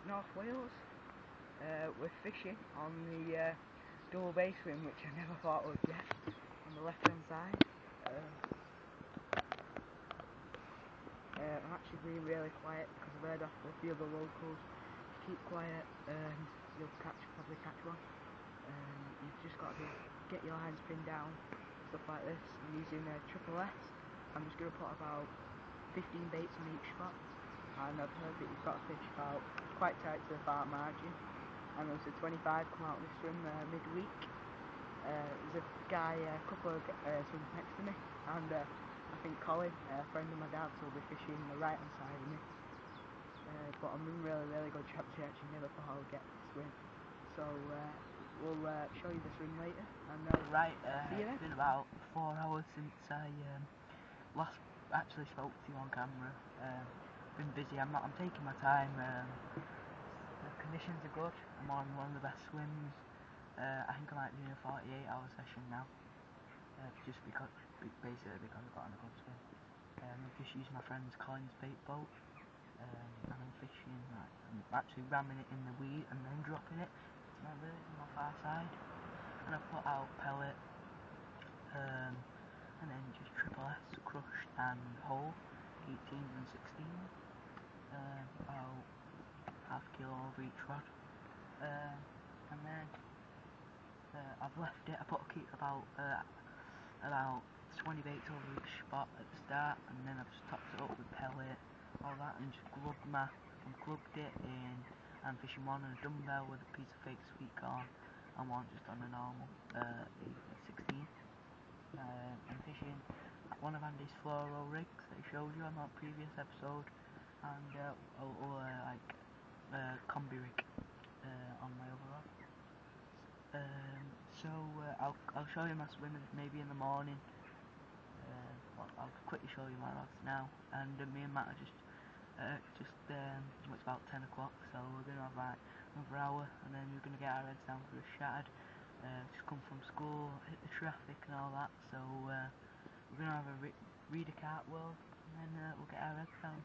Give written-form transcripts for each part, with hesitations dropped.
North Wales. We're fishing on the double bay swim, which I never thought I would get, on the left hand side. I'm actually being really quiet because I've heard off a few of the locals. Keep quiet and you'll probably catch one. You've just got to get your lines pinned down, stuff like this. I'm using a xtr-a. I'm just going to put about 15 baits on each spot, and I've heard that you've got to fish about quite tight to the far margin, and there was a 25 come out this swim midweek. There's a guy, a couple of swims next to me, and I think Colin, a friend of my dad's, will be fishing the right hand side of me. But I'm in really good shape. Actually never thought I would get this swim, so we'll show you the swim later. And right, it's been about 4 hours since I last actually spoke to you on camera. Been busy. I'm taking my time. The conditions are good. I'm on one of the best swims. I think I might be doing a 48-hour session now. Just because, basically because I've got on a good swim. I've just used my friend's Colin's bait boat. And I'm fishing, I'm actually ramming it in the weed and then dropping it to my lure on my far side, and I've put out pellet, and then just xtr-a, crushed and whole, 18s and 16s, about half kilo over each rod, and then I've left it. I put about 20 baits over each spot at the start, and then I've just topped it up with pellet, all that, and just glugged it in. I'm fishing one on a dumbbell with a piece of fake sweet corn, and one just on a normal 16. I'm fishing one of Andy's fluoro rigs that he showed you on that previous episode, and combi rig on my other rod. I'll show you my swimming maybe in the morning. I'll quickly show you my rods now, and me and Matt are it's about 10 o'clock, so we're going to have like another hour, and then we're going to get our heads down for a shad. Just come from school, hit the traffic and all that, so we're going to have a read a cartwheel, and then we'll get our heads down,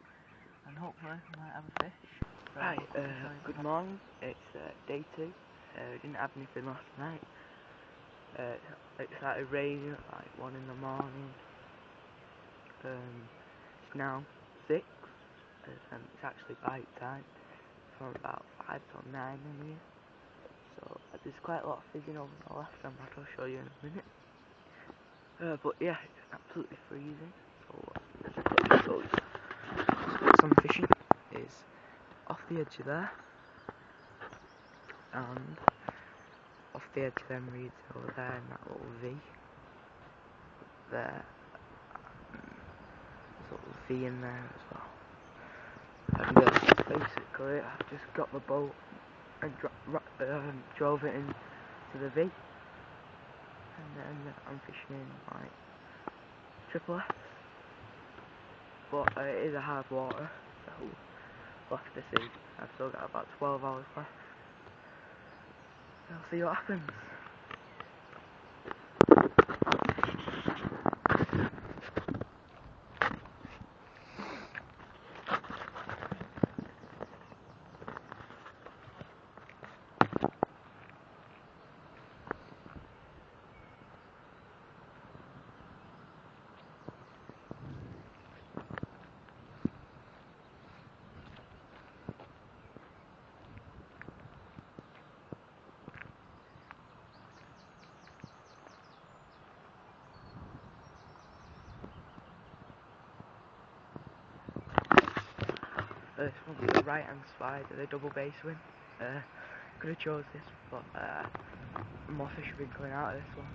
and hopefully we might have a fish. So right, good morning, it's day 2. We didn't have anything last night. It started raining at like 1 in the morning. It's now 6. And it's actually bite time from about 5 till 9 in here. So there's quite a lot of fizzing over on the left hand, but I'll show you in a minute. But yeah, it's absolutely freezing. So let's show you. Some fishing is off the edge of there, and off the edge of them reeds over there, and that little V there. There's a little V in there as well. And basically I just got the boat and drove it into the V, and then I'm fishing like xtr-a, but it is a hard water, so we'll have to see. I've still got about 12 hours left. I'll see what happens. This will be the right hand side of the double bay swim. Could have chose this, but more fish have been coming out of this one,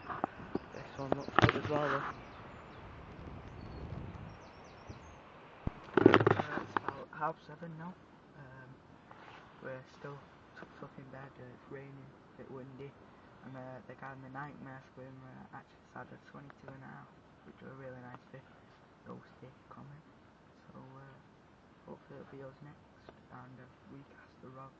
so this one looks good as well though. It's about 7:30 now. We're still tucked up in bed. It's raining, a bit windy, and the guy in the nightmare swim actually had a 22.5, which was a really nice fish, roasty, common. So hopefully it'll be us next, and we cast the rod.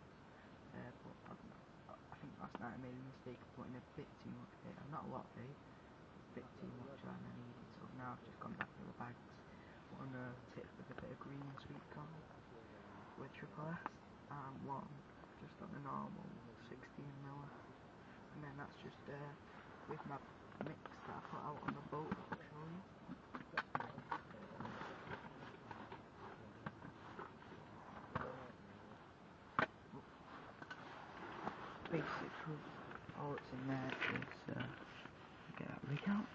But I think last night I made a mistake of putting a bit too much bait. Not a lot of bait, a bit too much than I needed. So now I've just gone back to the bags, put on a tip with a bit of green sweet corn with xtr-a. and one just on a normal 16mm, and then that's just with my mix that I put out on the boat. I'll show you. Basically, all that's in there is get that rig out.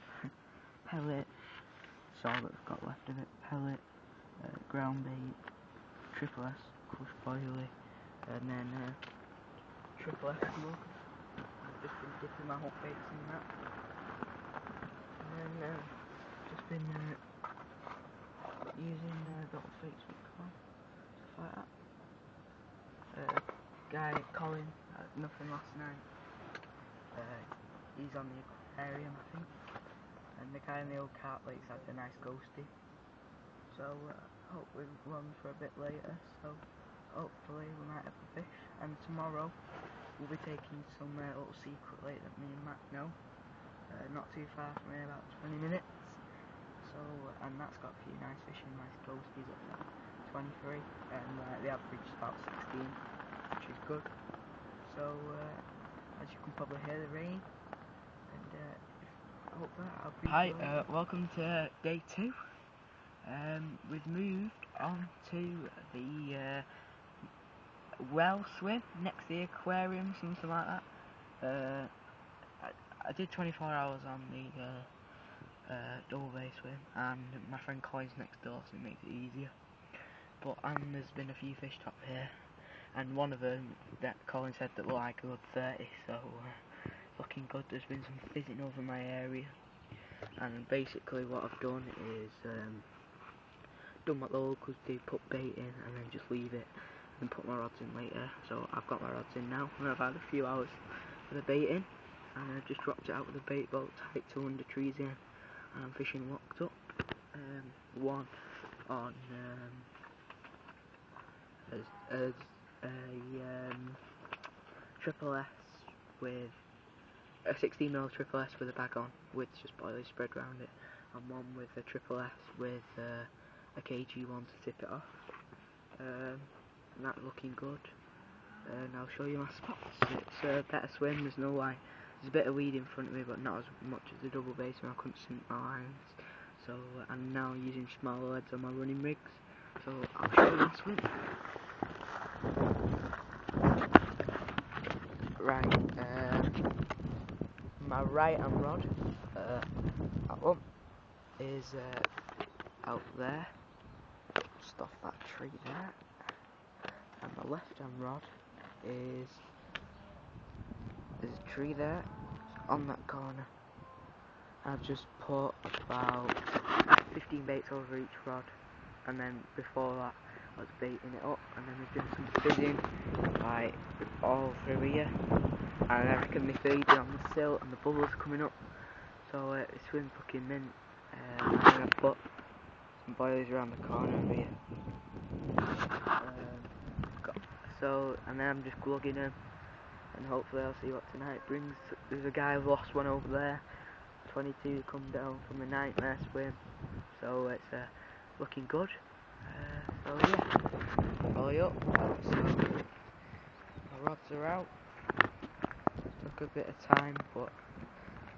Pellet, that's all that's got left of it. Pellet, ground bait, triple S, crushed boilie, and then triple S mug. I've just been dipping my hot baits in that, and then just been using the little fake sweet corn, stuff like that. Guy Colin had nothing last night. He's on the aquarium, I think, and the guy in the old cart lake's had a nice ghosty. So hopefully runs for a bit later. So hopefully we might have a fish. And tomorrow we'll be taking some little secret lake that me and Matt know. Not too far from here, about 20 minutes. So and that's got a few nice fishing, nice ghosties up there. 23, and the average is about 16, which is good. So as you can probably hear the rain, and I hope that I'll be. Hi, welcome to day 2. We've moved on to the well swim next to the aquarium, something like that. I did 24 hours on the double bay swim, and my friend Colin's next door, so it makes it easier. But there's been a few fish top here, and one of them that Colin said that looked like a good 30, so looking good. There's been some fizzing over my area, and basically what I've done is done what the locals do, put bait in and then just leave it and put my rods in later. So I've got my rods in now, and I've had a few hours for the bait in, and I've just dropped it out with a bait boat, tied to under trees in, and I'm fishing locked up. One on as a triple S with a 16mm triple S with a bag on, with just boilies spread around it, and one with a triple S with a KG one to tip it off. And that's looking good. And I'll show you my spots. It's a better swim. There's no line. There's a bit of weed in front of me, but not as much as the double base, and I couldn't sink my lines. So I'm now using smaller leads on my running rigs. So I'll show you my swim. Right, my right hand rod, that one, is out there, just off that tree there, and my left hand rod is, there's a tree there, on that corner. I've just put about 15 baits over each rod, and then before that I was baiting it up, and then there's been some fizzing like all through here, and I reckon they feed on the sill and the bubbles coming up, so the swim's looking mint. I'm going to put some boilies around the corner of here, and then I'm just glugging them, and hopefully I'll see what tonight brings. There's a guy who lost one over there, 22, come down from a nightmare swim, so it's looking good. So yeah, follow up. So my rods are out. Took a bit of time, but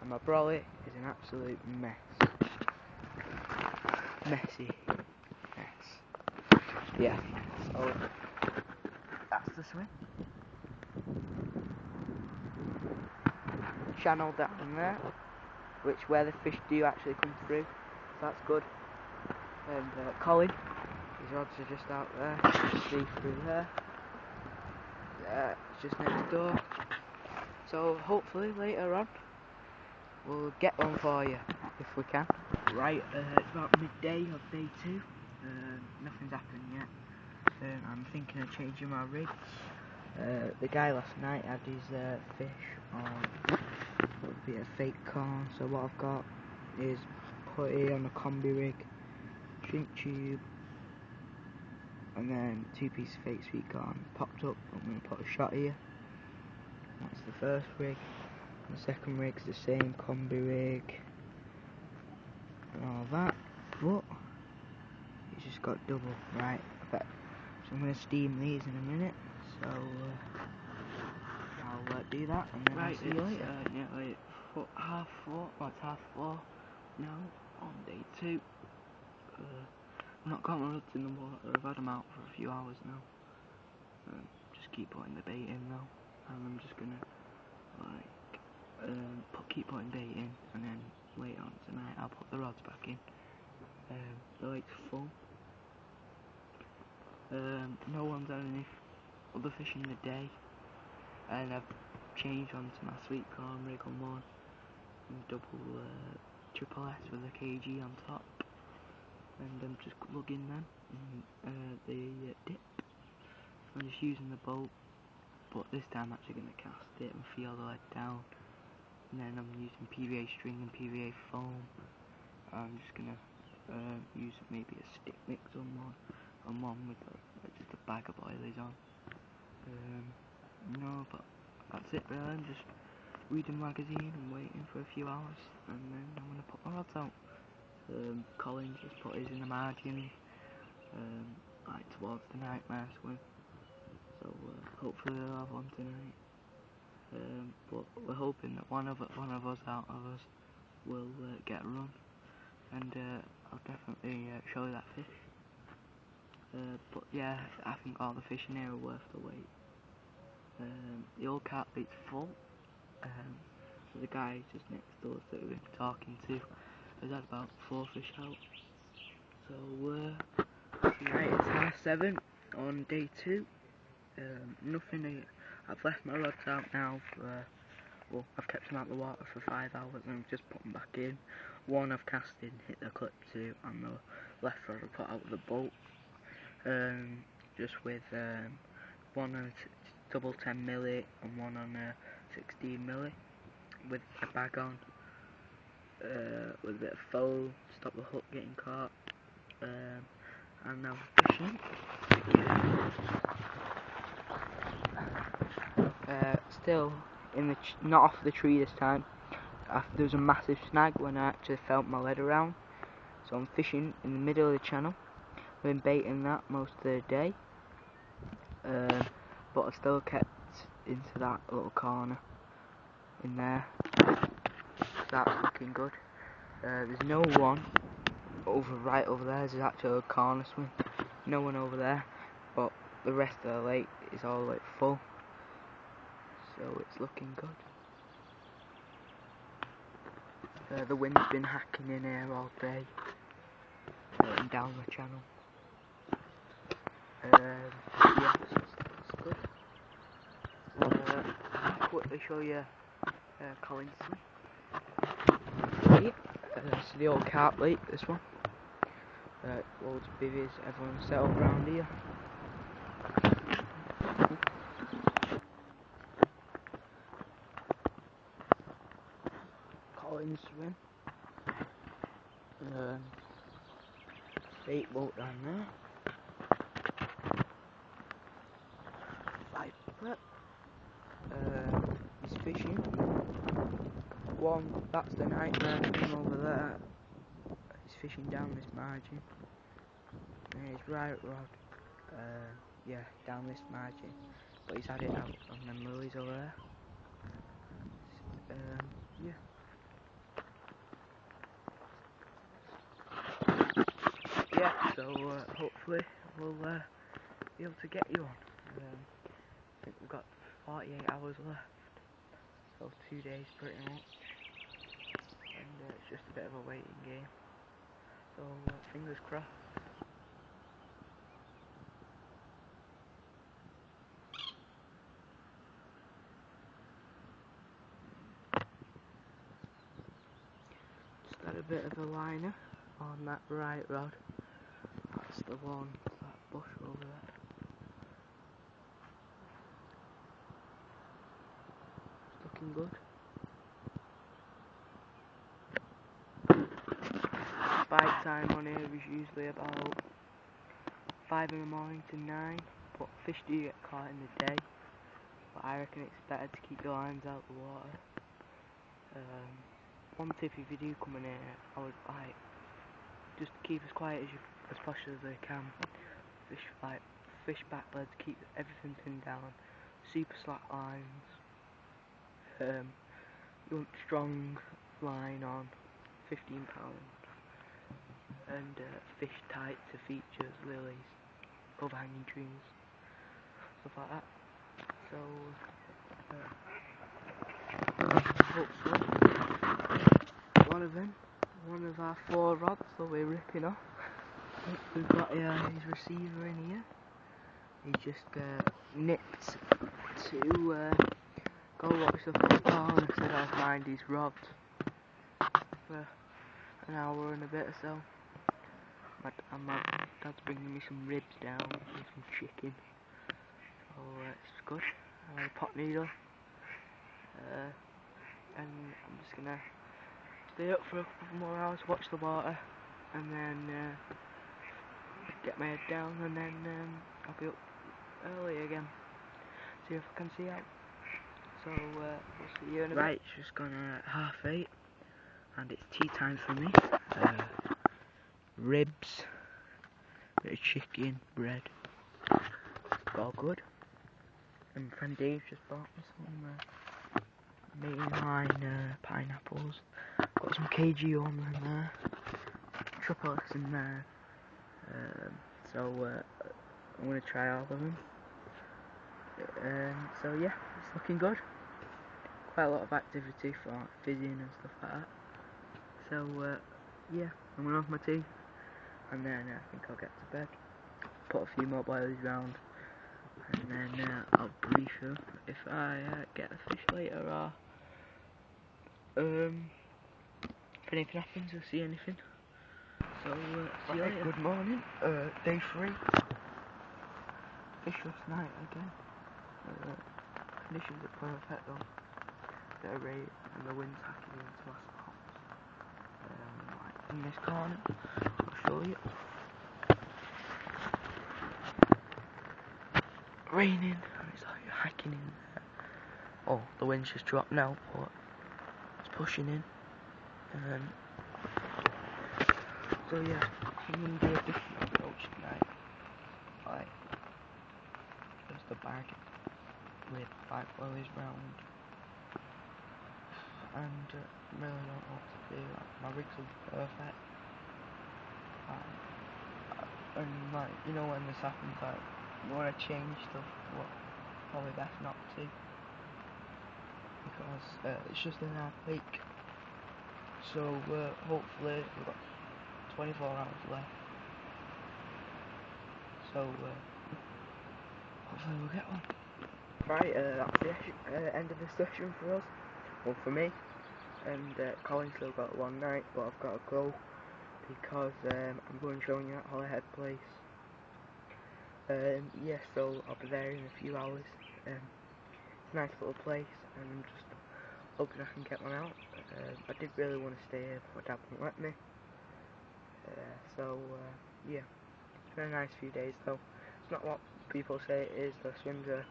and my brolly is an absolute mess. Messy mess. Yeah. So that's the swim. Channel down there, where the fish do actually come through. So that's good. And Colin, his rods are just out there. You can see through there. It's just next door. So hopefully later on we'll get one for you if we can. Right, it's about midday of day 2. Nothing's happened yet. I'm thinking of changing my rigs. The guy last night had his fish on a bit of fake corn, so what I've got is put it on a combi rig, shrimp tube, and then 2 pieces of fake sweet corn popped up. I'm going to put a shot here. That's the first rig. And the second rig's the same combi rig and all that, but it's just got double. Right, so I'm going to steam these in a minute. So I'll do that and then I'll see you later. Nearly half 4, well it's half 4 now on day 2. I've not got my rods in the water, I've had them out for a few hours now. Just keep putting the bait in though, and I'm just gonna keep putting bait in, and then later on tonight I'll put the rods back in. The lake's full. No one's had any other fish in the day, and I've changed onto my sweet corn rig on one, and double triple S with a kg on top, and I'm just lugging them in the dip. I'm just using the boat, but this time I'm actually going to cast it and feel the lead down, and then I'm using PVA string and PVA foam. I'm just going to use maybe a stick mix on one with just a bag of oilies on. No, but that's it really. I'm just reading the magazine and waiting for a few hours, and then I'm going to put my rods out. Collins just put his in the margin, like towards the nightmare swim, so hopefully they'll have one tonight. But we're hoping that one of us out of us will get a run, and I'll definitely show you that fish. But yeah, I think all the fish in here are worth the wait. The old carp bait's full. The guy just next to us that we've been talking to has had about 4 fish out. So right, it's 7:30 on day 2. Nothing. I've left my rods out now for well, I've kept them out of the water for 5 hours and I've just put them back in. One I've cast in, hit the clip to, and the left rod I put out with the boat. Just with one on a double 10mm and one on a 16mm with a bag on, with a bit of foam, stop the hook getting caught, and now fishing. Still in the not off the tree this time. There was a massive snag when I actually felt my lead around, so I'm fishing in the middle of the channel. I've been baiting that most of the day, but I still kept into that little corner in there. That's looking good. There's no one right over there. There's actually a corner swim. No one over there, but the rest of the lake is all like full, so it's looking good. The wind's been hacking in here all day and down the channel. Yeah, it's good. I'll quickly show you Collins swim. So the old carp lake, this one. Loads of bivvies, everyone's settled around here. Collins swim. Bait boat down there. Viper. He's fishing. One, that's the nightmare thing over there. He's fishing down this margin. And his right rod, yeah, down this margin. But he's had it out on them lilies over there. Yeah. Yeah, so hopefully we'll be able to get you on. I think we've got 48 hours left, so 2 days pretty much, and it's just a bit of a waiting game, so fingers crossed. Just had a bit of a liner on that right rod. That's the one, that bush over there. It's looking good. Bite time on here is usually about 5 in the morning to 9, but fish do get caught in the day. But I reckon it's better to keep your lines out of the water. One tip, if you do come in here, I would just keep as quiet as possible as you can. Fish for like fish backleads, keep everything pinned down, super slack lines, you want strong line on, £15, and fish tight to features, lilies, overhanging trees, stuff like that. So hopefully one of our 4 rods that we're ripping off. We've got his receiver in here. He just nipped to go watch the football, and I said I'll find his rod for an hour and a bit or so. My dad's bringing me some ribs down and some chicken, so it's good. I had a pot noodle, and I'm just gonna stay up for a couple more hours, watch the water, and then get my head down, and then I'll be up early again, see if I can see out. So we'll see you in a bit. Right, it's just gone 8:30, and it's tea time for me. Ribs, bit of chicken, bread, all good. And my friend Dave just bought me some mainline pineapples. Got some KG on in there, triple S in there. So I'm gonna try all of them. So yeah, it's looking good. Quite a lot of activity for fizzing and stuff like that. So yeah, I'm gonna have my tea, and then I think I'll get to bed. Put a few more boilies round, and then I'll brief you if I get the fish later, or if anything happens, you'll see anything. So see you later. Good morning, day 3. Fish last night again. Conditions are perfect though. Bit of rain and the wind's hacking into our spots. Like in this corner, I'll show you. Raining and it's like hacking in there. Oh, the wind's just dropped now, but it's pushing in. So yeah, I'm gonna do a different approach tonight. Like just a bag with 5 lilies round, and really don't know what to do. Like, my rigs are perfect, and like you know when this happens, like you want to change stuff, but probably best not to, because it's just an hard leak. So hopefully we've got 24 hours left. So hopefully we'll get one. Right, that's the end of the session for us. Well, for me. And Colin's still got one night, but I've got to go because I'm going showing you at Holyhead Place. Yeah, so I'll be there in a few hours. It's a nice little place, and I'm just hoping I can get one out. I did really want to stay here, but my dad won't let me. Yeah, it's been a nice few days though. It's not what people say it is. The swims are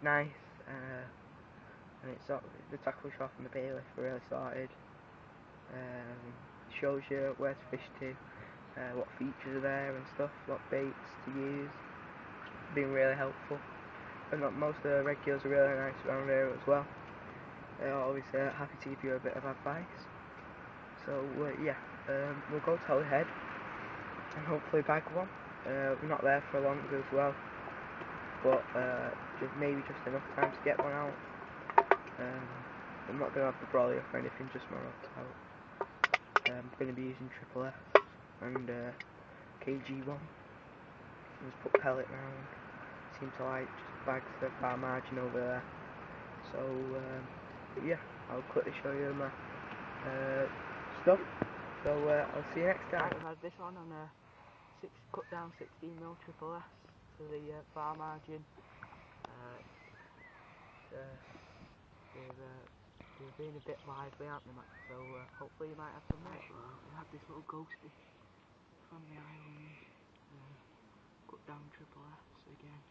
nice, and it's the tackle shop and the bailiff are really sorted. Shows you where to fish to, what features are there and stuff, what baits to use. Been really helpful, and most of the regulars are really nice around here as well. They're always happy to give you a bit of advice. So yeah, we'll go to Holyhead and hopefully bag one. We're not there for long as well, but maybe just enough time to get one out. I'm not going to have the brolly or anything, just my rods out. I'm going to be using triple S and KG1. Just put pellet round. Seem to like just bags the far margin over there. So yeah, I'll quickly show you my stuff. So I'll see you next time. Right, I've had this on a cut down 16mm triple S to the far margin. They're being a bit lively, aren't they, Matt? So hopefully you might have some more. We had this little ghosty from the island, cut down triple S again.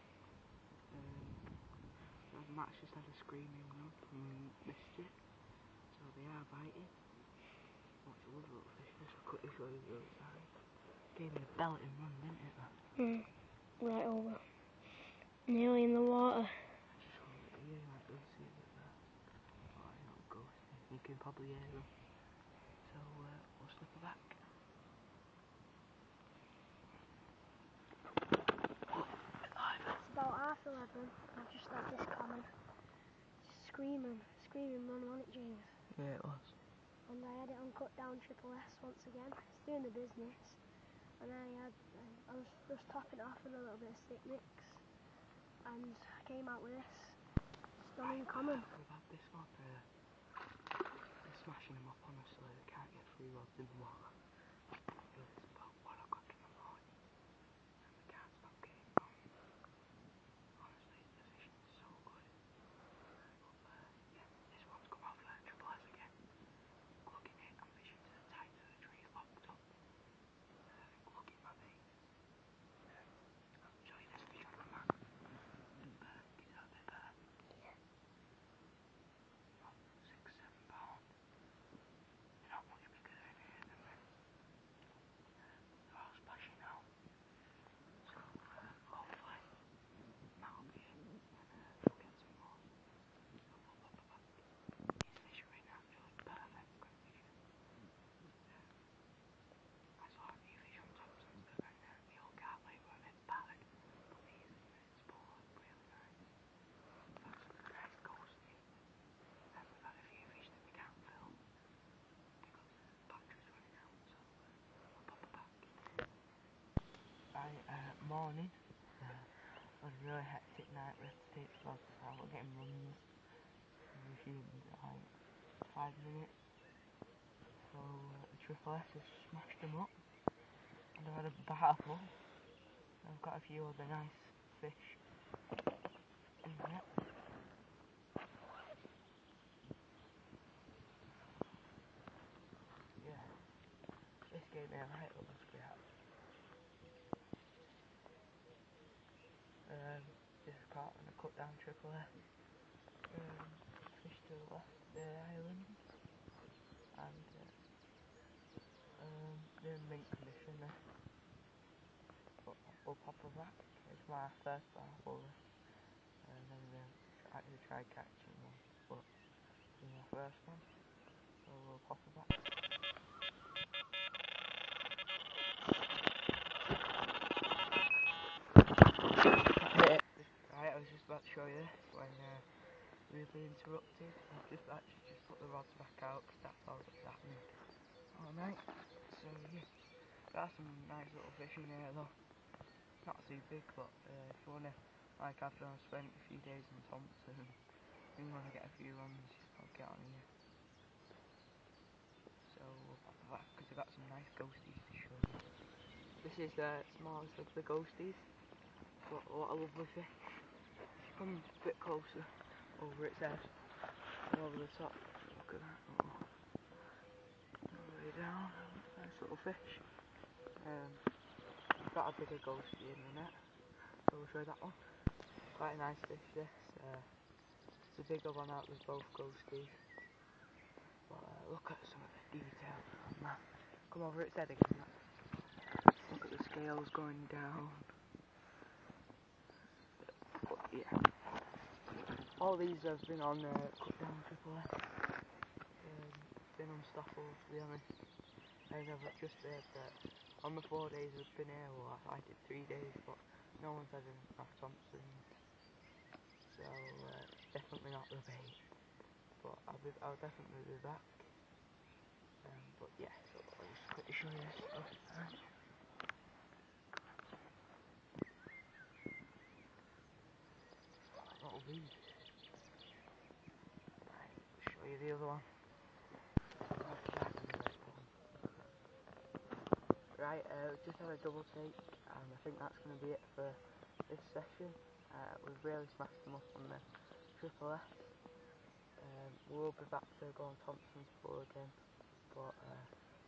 Matt's just had a screaming run and missed it, so they are biting. Oh, it's a lovely little fish. This will quickly show you the other side. Gave me a belting run, didn't it, Matt? Right over. Nearly in the water. Yeah, you might be able to see a bit there. Oh, you know, ghosty. You can probably hear them. So we'll slip her back. It's about 11:30. I've just had this common screaming run on it, James. Yeah, it was. And I had it on cut down triple S once again. It's doing the business. And I was just topping it off with a little bit of stick mix. And I came out with this stunning common. We've had this one. They're smashing them up, honestly. They can't get 3 rods in the water. It's about 1 o'clock in the morning. And we can't stop getting on. Honestly, the fishing is so good. But yeah, this one's come off triple S again. Looking it, I'm fishing to the tight of the tree, locked up. Looking my bait. I'll show you this fish on the map. Is that a bit better? Yeah. 6, 7 pound. They're not much bigger in here than me. They're all splashing out. So hopefully that'll be it. And we'll get some more. So we'll pop it back. These fish are in actually perfect condition. I saw a few fish on thomsons that are in the old gateway were a bit bad. But these sport really nice. We've had some nice ghosties. And we've had a few fish that we can't film because the battery's running out, so we'll pop it back. Right, morning. It was a really hectic night. We had to take the rods out. We're getting runs. We resumed in like 5 minutes. So the triple S has smashed them up. And I've had a battle. I've got a few other nice fish in the net. Yeah, this gave me a right little scrap. Just caught on a cut down triple S. Fish to the left of the island. And they're in mint condition there. But we'll pop her back. It's my first battle. Never actually tried catching one, but this is my first one. So we'll pop her back. Right, I was just about to show you this when rudely interrupted. I've just actually just put the rods back out because that's all that's happened all night. So yeah, got some nice little fish in here though. Not too big, but if you wanna, like after I've spent a few days in Thompson, you wanna get a few runs, I'll get on here. So we'll pop it back because I've got some nice ghosties to show you. This is the smallest of the ghosties, but what a lovely fish. Come a bit closer over its head and over the top. Look at that little way down. Nice little fish. I've got a bigger ghostie in the net, so we'll show you that one. Quite a nice fish this. The bigger one out of both ghosties. But look at some of the detail on that. Come over its head again. Look at the scales going down. But yeah. All these have been on cut down triple S. Been unstoppable, to be honest. And I've just heard that on the 4 days we've been here, well I did 3 days, but no one's had enough Thompsons. So it's definitely not the bait. But I'll definitely be back. But yeah, so I'll just quickly show you this stuff. Little weed. Right, show you the other one. Right, we've just had a double take, and I think that's going to be it for this session. We've really smashed them up on the triple S. We'll be back to go on Thompson's Pool again, but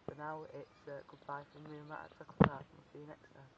for now it's goodbye from me and Matt at Tarts. We'll see you next time.